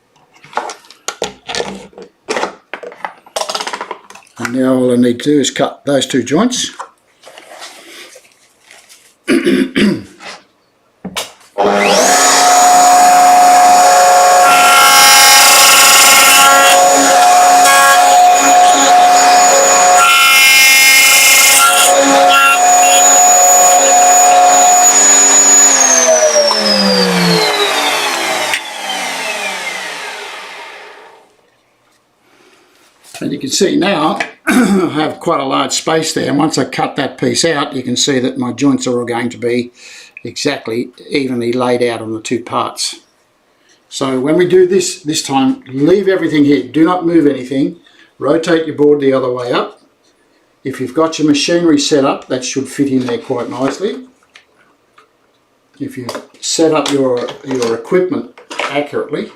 And now all I need to do is cut those two joints. And you can see now I have quite a large space there, and once I cut that piece out you can see that my joints are all going to be exactly evenly laid out on the two parts. So when we do this time, leave everything here, do not move anything, rotate your board the other way up. If you've got your machinery set up, that should fit in there quite nicely. If you set up your equipment accurately,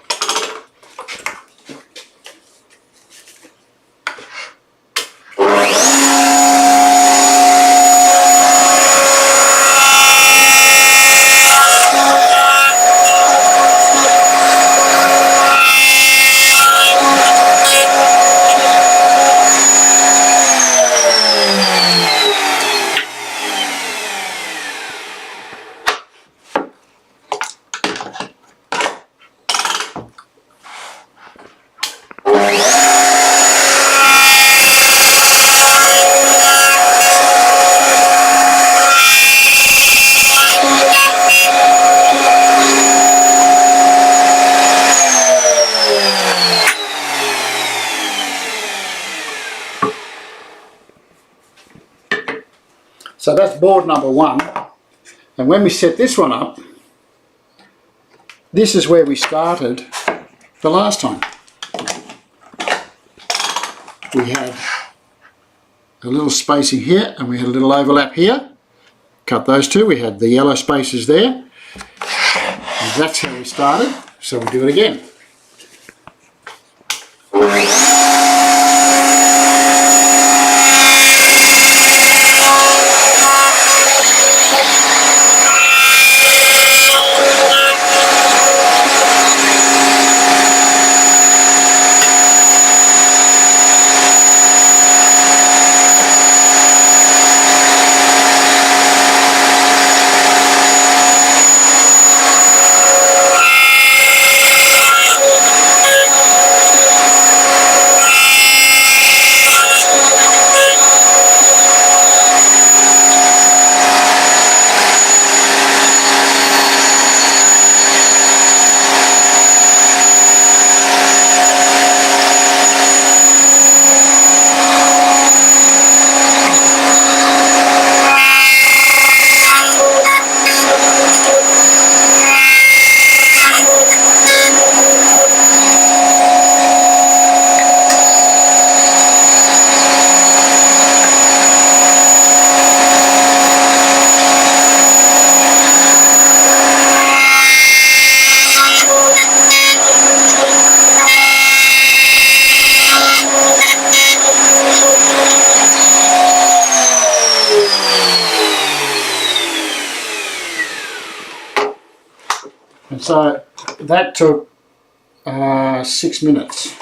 so that's board number one. And when we set this one up, this is where we started the last time. We had a little spacing here and we had a little overlap here. Cut those two, we had the yellow spaces there. And that's how we started, so we do it again. And so that took 6 minutes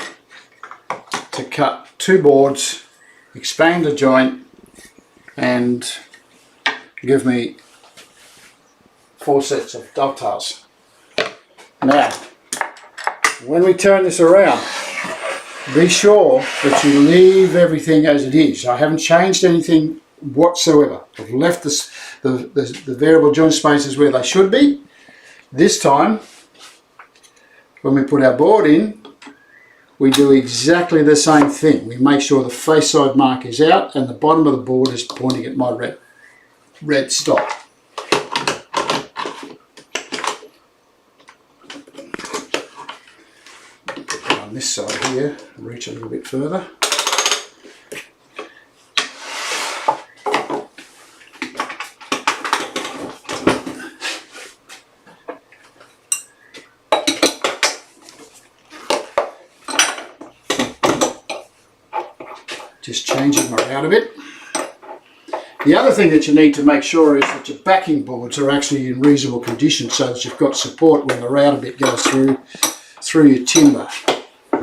to cut two boards, expand the joint and give me 4 sets of dovetails. Now, when we turn this around, be sure that you leave everything as it is. I haven't changed anything whatsoever. I've left the variable joint spaces where they should be. This time, when we put our board in, we do exactly the same thing. We make sure the face side mark is out and the bottom of the board is pointing at my red stop. On this side here, reach a little bit further. Just changing my route a bit. The other thing that you need to make sure is that your backing boards are actually in reasonable condition so that you've got support when the router bit goes through your timber.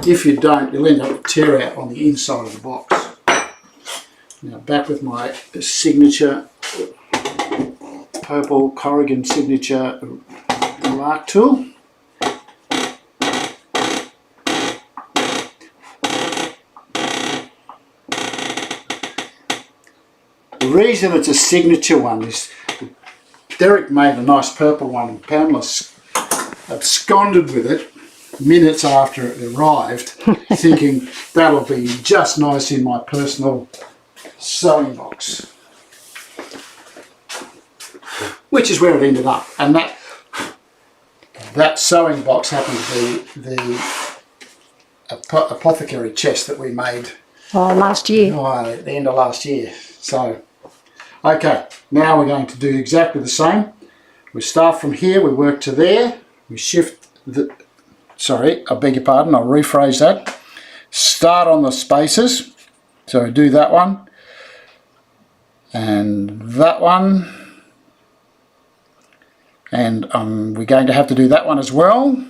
If you don't, you'll end up with tear out on the inside of the box. Now back with my signature purple Corrigan signature LARK tool. The reason it's a signature one is Derek made a nice purple one and Pamela absconded with it minutes after it arrived, thinking that'll be just nice in my personal sewing box. Which is where it ended up. And that sewing box happened to be the apothecary chest that we made last year. At the end of last year. So, okay, now we're going to do exactly the same. We start from here, we work to there, we shift the, sorry, I beg your pardon, I'll rephrase that. Start on the spaces, so we do that one, and that one, and we're going to have to do that one as well.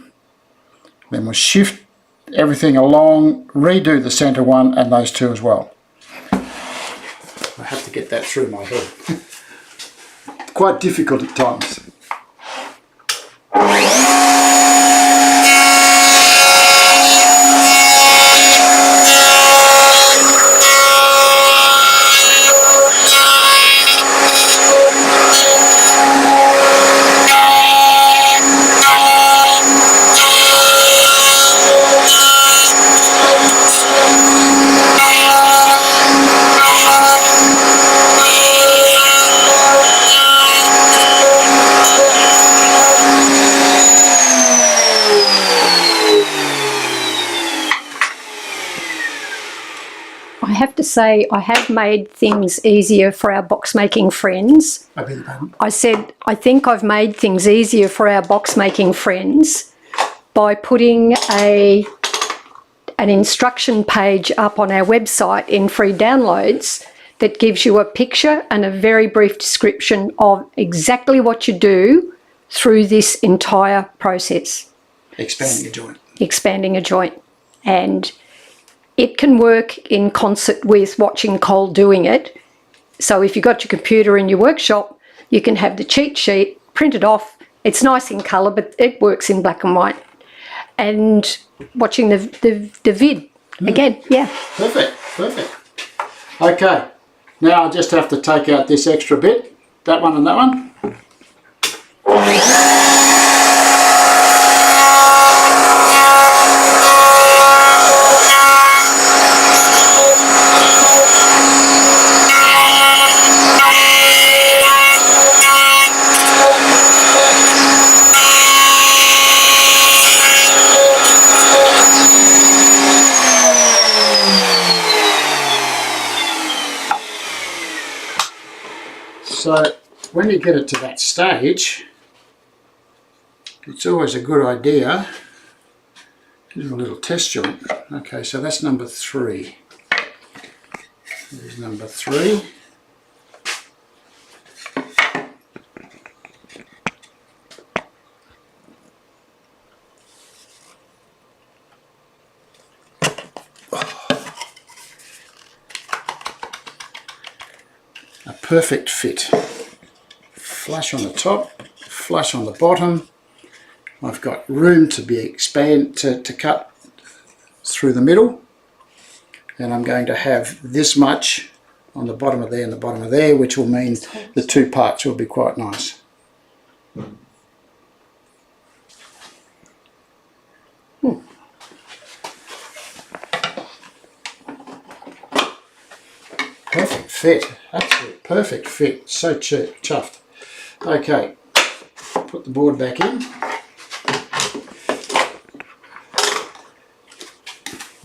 Then we'll shift everything along, redo the centre one and those two as well. I have to get that through my head. Quite difficult at times. I have to say, I have made things easier for our box making friends. I beg your pardon? I said, I think I've made things easier for our box making friends by putting an instruction page up on our website in free downloads that gives you a picture and a very brief description of exactly what you do through this entire process. Expanding a joint. Expanding a joint. And it can work in concert with watching Cole doing it. So if you've got your computer in your workshop, you can have the cheat sheet printed off. It's nice in colour, but it works in black and white. And watching the vid again, yeah. Perfect, perfect. Okay, now I just have to take out this extra bit, that one and that one. So when you get it to that stage, it's always a good idea to do a little test joint. Okay, so that's number 3. There's number 3. A perfect fit. Flush on the top, flush on the bottom. I've got room to be to cut through the middle, and I'm going to have this much on the bottom of there and the bottom of there, which will mean the 2 parts will be quite nice. Perfect fit, absolute perfect fit, so chuffed. Okay, put the board back in.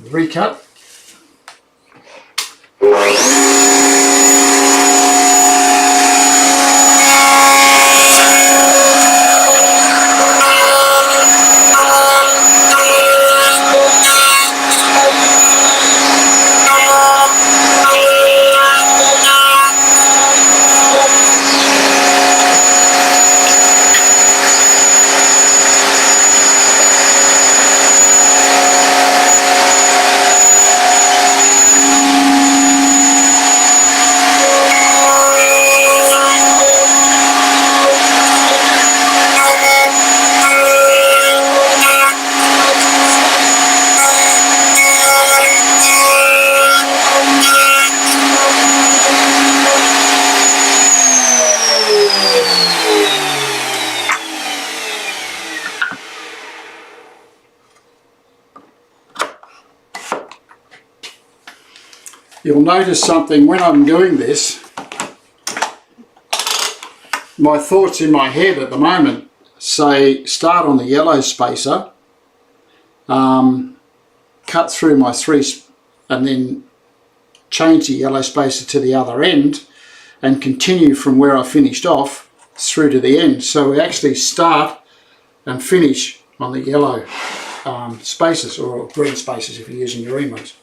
Recut. you'll notice something when I'm doing this. My thoughts in my head at the moment say start on the yellow spacer, cut through my 3 and then change the yellow spacer to the other end and continue from where I finished off through to the end. So we actually start and finish on the yellow spaces, or green spaces if you're using your green ones.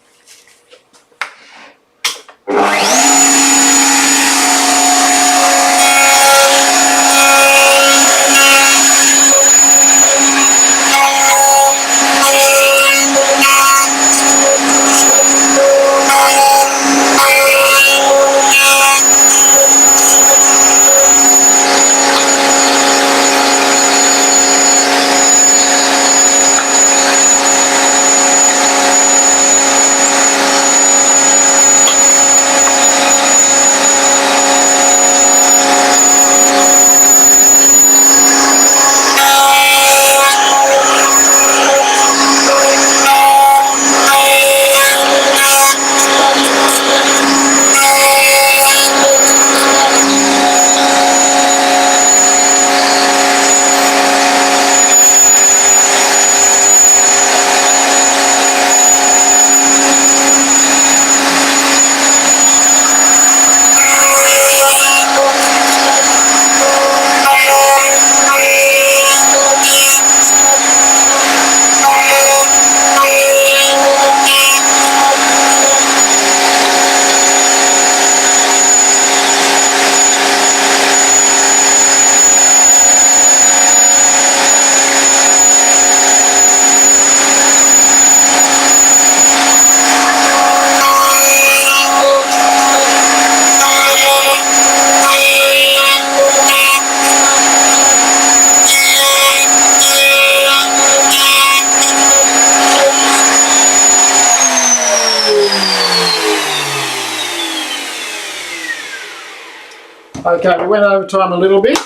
Okay, we went over time a little bit,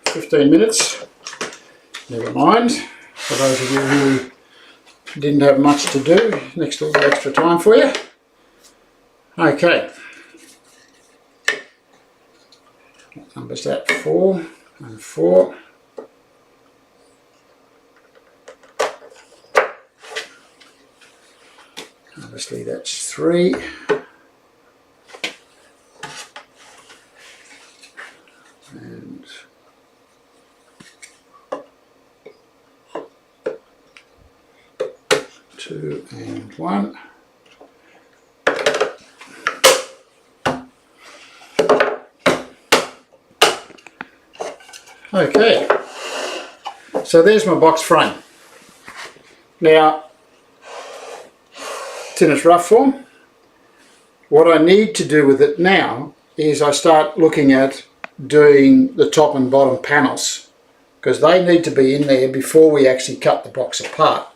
15 minutes, never mind. For those of you who didn't have much to do, next little extra time for you. Okay, what number's that? 4 and 4. Obviously that's 3. And 2 and 1. Okay, so there's my box frame. Now, it's in its rough form. What I need to do with it now is I start looking at doing the top and bottom panels, because they need to be in there before we actually cut the box apart.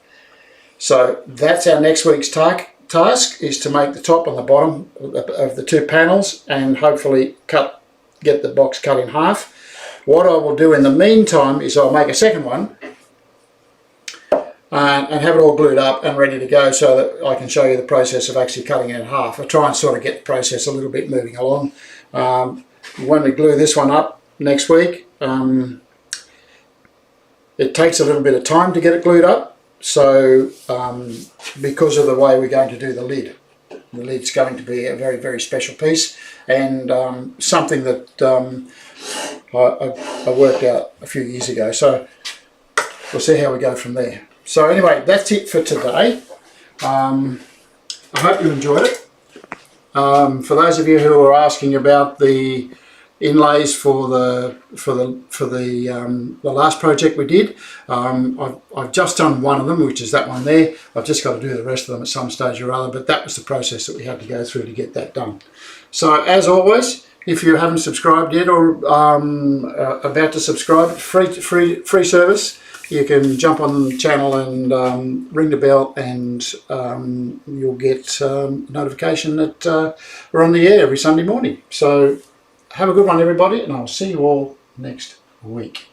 So that's our next week's task, is to make the top and the bottom of the 2 panels and hopefully get the box cut in half. What I will do in the meantime is I'll make a second one and have it all glued up and ready to go, so that I can show you the process of actually cutting it in half. I'll try and sort of get the process a little bit moving along. When we glue this one up next week, it takes a little bit of time to get it glued up, so because of the way we're going to do the lid. The lid's going to be a very, very special piece, and something that I worked out a few years ago, so we'll see how we go from there. So anyway, that's it for today. I hope you enjoyed it. For those of you who are asking about the inlays for the last project we did, I've just done one of them, which is that one there. I've just got to do the rest of them at some stage or other, but that was the process that we had to go through to get that done. So as always, if you haven't subscribed yet, or about to subscribe, free service, you can jump on the channel and ring the bell, and you'll get notification that we're on the air every Sunday morning. So have a good one, everybody, and I'll see you all next week.